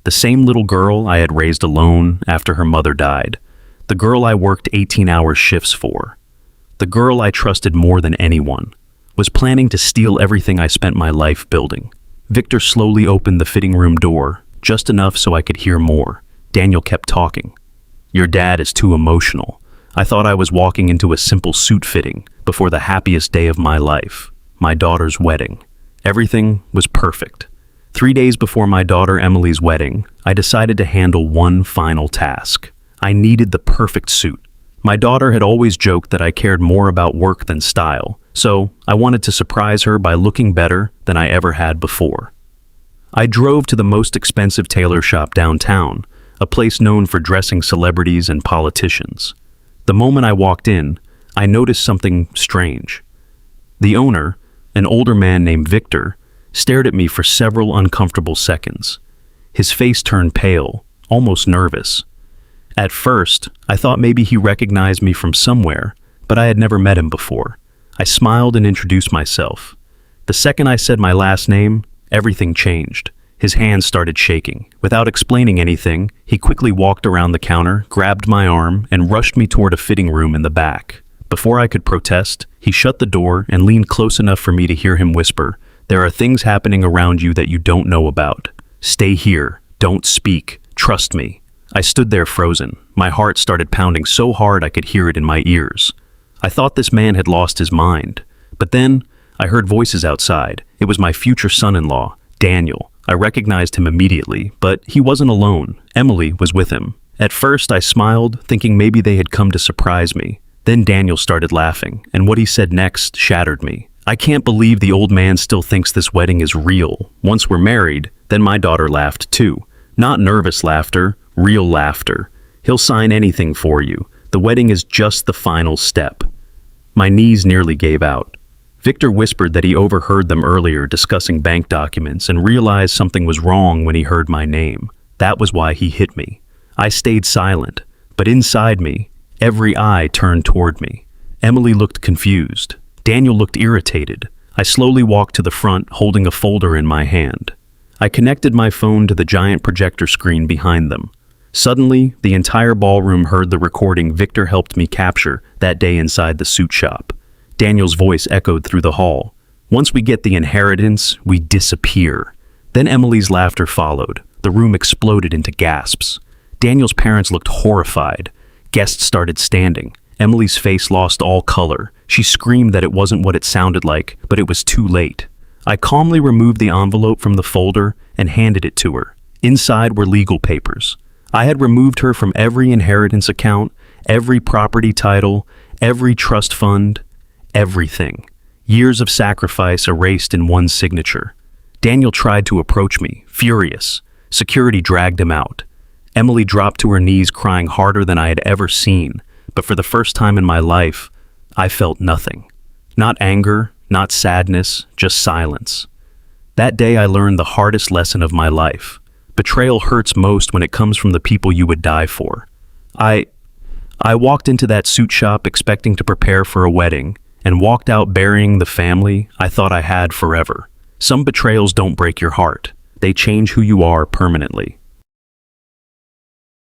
The same little girl I had raised alone after her mother died. The girl I worked 18-hour shifts for. The girl I trusted more than anyone was planning to steal everything I spent my life building. Victor slowly opened the fitting room door, just enough so I could hear more. Daniel kept talking. "Your dad is too emotional. I thought I was walking into a simple suit fitting before the happiest day of my life, my daughter's wedding. Everything was perfect. 3 days before my daughter Emily's wedding, I decided to handle one final task. I needed the perfect suit. My daughter had always joked that I cared more about work than style, so I wanted to surprise her by looking better than I ever had before. I drove to the most expensive tailor shop downtown, a place known for dressing celebrities and politicians. The moment I walked in, I noticed something strange. The owner, an older man named Victor, stared at me for several uncomfortable seconds. His face turned pale, almost nervous. At first, I thought maybe he recognized me from somewhere, but I had never met him before. I smiled and introduced myself. The second I said my last name, everything changed. His hands started shaking. Without explaining anything, he quickly walked around the counter, grabbed my arm, and rushed me toward a fitting room in the back. Before I could protest, he shut the door and leaned close enough for me to hear him whisper, "There are things happening around you that you don't know about. Stay here. Don't speak. Trust me." I stood there frozen. My heart started pounding so hard I could hear it in my ears. I thought this man had lost his mind. But then, I heard voices outside. It was my future son-in-law, Daniel. I recognized him immediately, but he wasn't alone. Emily was with him. At first, I smiled, thinking maybe they had come to surprise me. Then Daniel started laughing, and what he said next shattered me. "I can't believe the old man still thinks this wedding is real. Once we're married," then my daughter laughed too. Not nervous laughter, real laughter. "He'll sign anything for you. The wedding is just the final step." My knees nearly gave out. Victor whispered that he overheard them earlier discussing bank documents and realized something was wrong when he heard my name. That was why he hit me. I stayed silent, but inside me, every eye turned toward me. Emily looked confused. Daniel looked irritated. I slowly walked to the front, holding a folder in my hand. I connected my phone to the giant projector screen behind them. Suddenly, the entire ballroom heard the recording Victor helped me capture that day inside the suit shop. Daniel's voice echoed through the hall. "Once we get the inheritance, we disappear." Then Emily's laughter followed. The room exploded into gasps. Daniel's parents looked horrified. Guests started standing. Emily's face lost all color. She screamed that it wasn't what it sounded like, but it was too late. I calmly removed the envelope from the folder and handed it to her. Inside were legal papers. I had removed her from every inheritance account, every property title, every trust fund, everything. Years of sacrifice erased in one signature. Daniel tried to approach me, furious. Security dragged him out. Emily dropped to her knees, crying harder than I had ever seen. But for the first time in my life, I felt nothing. Not anger, not sadness, just silence. That day I learned the hardest lesson of my life. Betrayal hurts most when it comes from the people you would die for. I walked into that suit shop expecting to prepare for a wedding, and walked out burying the family I thought I had forever. Some betrayals don't break your heart. They change who you are permanently.